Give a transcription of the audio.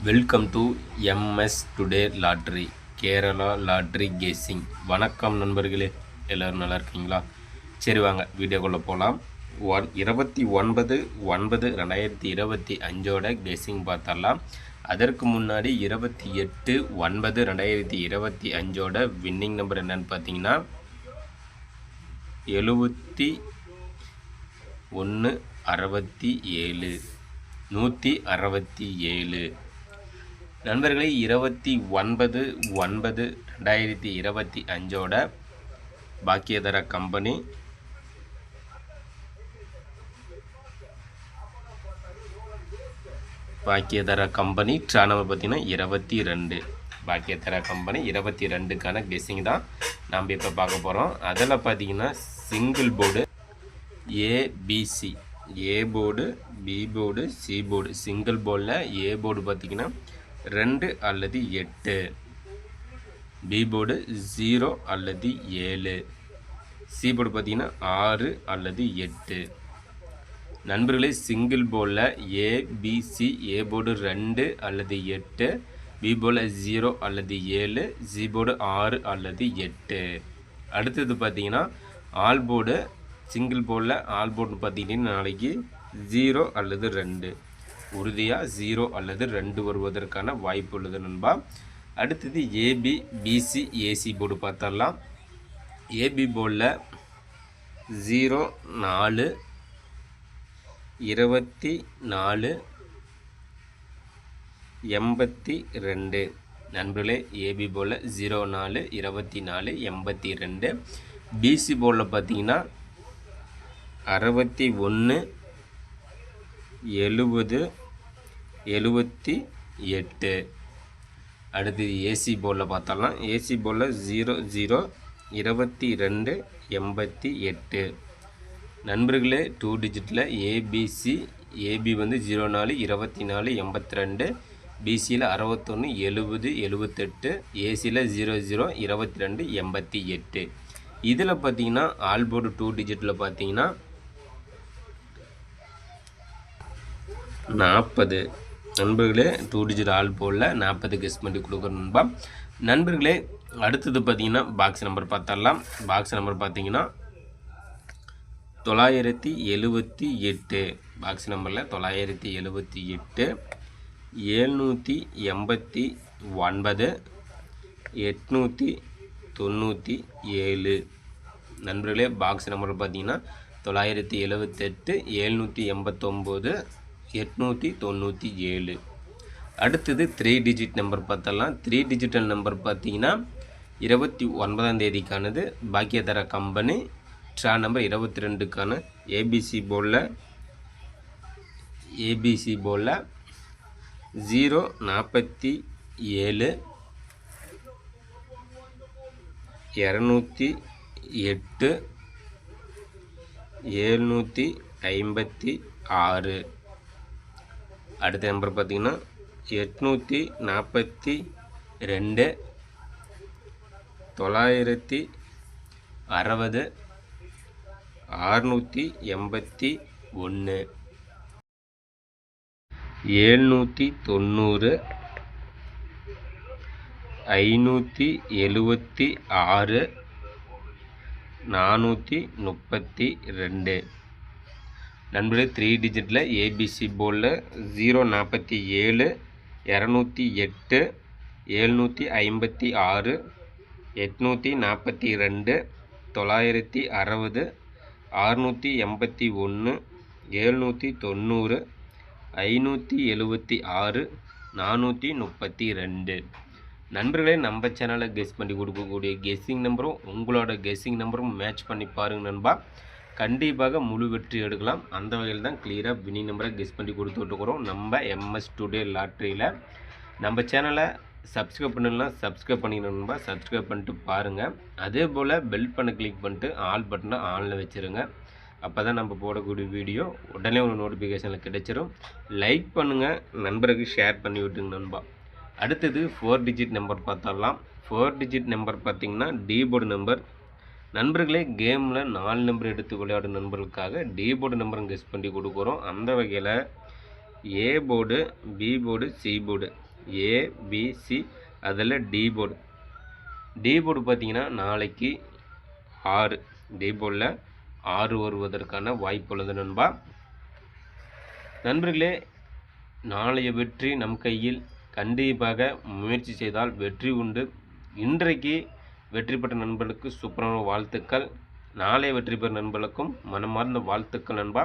Welcome to MS today lottery Kerala lottery guessing. வணக்கம் நண்பர்களே, எல்லோரும் நல்லா இருக்கீங்களா? சரி வாங்க வீடியோக்குள்ளே போகலாம். 29/9/2025 கெஸ்ஸிங் பார்த்தரலாம். அதற்கு முன்னாடி 28/9/2025 வின்னிங் நம்பர் என்னன்னு பார்த்தீங்கன்னா 7167 167. நண்பர்களே, 29/9/2025 பாக்கியதர கம்பெனி ட்ரா நம்பர் பார்த்தீங்கன்னா 22. பாக்கியதர கம்பெனி 22க்கான கெஸ்ஸிங் தான் நாம் இப்போ பார்க்க போகிறோம். அதில் பார்த்தீங்கன்னா single board ABC, A board, B board, C board. Single போர்டில் ஏ போர்டு பார்த்தீங்கன்னா 2 அல்லது 8, பி போர்டு 0 அல்லது 7, சி போர்டு பார்த்தீங்கன்னா 6 அல்லது 8. நண்பர்களே, சிங்கிள் போர்டில் ஏபிசி, ஏ போர்டு 2 அல்லது 8, பி போர்டில் 0 அல்லது 7, சி போர்டு 6 அல்லது 8. அடுத்தது பார்த்தீங்கன்னா ஆல் போர்டு. சிங்கிள் போர்டில் ஆல் போர்டு பார்த்தீங்கன்னா நாளைக்கு 0 அல்லது 2, உறுதியாக 0 அல்லது 2 வருவதற்கான வாய்ப்பு உள்ளது நண்பா. அடுத்தது ஏபி, பிசி, ஏசி போர்டு பார்த்தரலாம். ஏபி போர்டில் 0 4 24 82. நண்பர்களே, ஏபி போர்டில் 0 4 24 82. பிசி போர்டில் பார்த்தீங்கன்னா 61 70 78. அடுத்தது ஏசி போர்டில் பார்த்தோம்னா ஏசி போர்டில் 0 0 22 88. நண்பர்களே, 2 டிஜிட்டில் ஏபிசி, ஏபி வந்து 0 4 24 82, பிசியில் 61 70 78, ஏசியில் 0 0 22 88. இதில் பார்த்தீங்கன்னா ஆல் போர்டு 2 டிஜிட்டில் பார்த்தீங்கன்னா 40. நண்பர்களே, 2 டிஜிட் ஆல் போர்டில் 40 கெஸ் பண்ணி கொடுக்குறோம் நண்பா. நண்பர்களே, அடுத்தது பார்த்தீங்கன்னா பாக்ஸ் நம்பர் பார்த்தரலாம். பாக்ஸ் நம்பர் பார்த்தீங்கன்னா 978. பாக்ஸ் நம்பரில் 978 789 897. நண்பர்களே, பாக்ஸ் நம்பர் பார்த்தீங்கன்னா 978 789 897. அடுத்தது 3 டிஜிட் நம்பர் பார்த்தலாம். 3 டிஜிட்டல் நம்பர் பார்த்தீங்கன்னா 29ஆம் தேதிக்கானது. பாக்கியதர கம்பெனி ட்ரா நம்பர் 22க்கான ஏபிசி போர்டில் 0 47 208 756. அடுத்த நம்பர் பார்த்தீங்கன்னா 842 960 681 790 576 432. நண்பர்களே, 3 டிஜிட்டில் ஏபிசி போர்டில் 0 47 208 756 842 960 681 790 576 432. நண்பர்களே, நம்ம சேனலை கெஸ் பண்ணி கொடுக்கக்கூடிய கெஸ்ஸிங் நம்பரும் உங்களோட கெஸ்ஸிங் நம்பரும் மேட்ச் பண்ணி பாருங்கள் நண்பா. கண்டிப்பாக முழு வெற்றி எடுக்கலாம். அந்த வகையில் தான் கிளியராக வினி நம்பரை கெஸ் பண்ணி கொடுத்துட்ருக்குறோம் நம்ம எம்எஸ் டுடே லாட்ரியில். நம்ம சேனலை சப்ஸ்கிரைப் பண்ணலாம், சப்ஸ்கிரைப் பண்ணிக்கணும்பா. சப்ஸ்கிரைப் பண்ணிட்டு பாருங்கள். அதே போல் பெல் பண்ண கிளிக் பண்ணிட்டு ஆல் பட்டனை ஆனில் வச்சுருங்க. அப்போ தான் நம்ம போடக்கூடிய வீடியோ உடனே ஒரு நோட்டிஃபிகேஷனில் கிடைச்சிரும். லைக் பண்ணுங்கள், நண்பருக்கு ஷேர் பண்ணி விட்டுங்க நண்பா. அடுத்தது 4 டிஜிட் நம்பர் பார்த்தரலாம். 4 டிஜிட் நம்பர் பார்த்திங்கன்னா டி போர்டு நம்பர். நண்பர்களே, கேமில் 4 நம்பர் எடுத்து விளையாடும் நண்பர்களுக்காக டி போர்டு நம்பரும் கெஸ் பண்ணி கொடுக்குறோம். அந்த வகையில் A board, B board, C board ABC, அதில் டி போர்டு. டி போர்டு பார்த்தீங்கன்னா நாளைக்கு 6, டி போர்டில் 6 வருவதற்கான வாய்ப்பு உள்ளது நண்பா. நண்பர்களே, நாளைய வெற்றி நம் கையில். கண்டிப்பாக முயற்சி செய்தால் வெற்றி உண்டு. இன்றைக்கு வெற்றி பெற்ற நண்பர்களுக்கு சூப்பரான வாழ்த்துக்கள். நாளை வெற்றி பெறும் நண்பர்களுக்கும் மனமார்ந்த வாழ்த்துக்கள் நண்பா.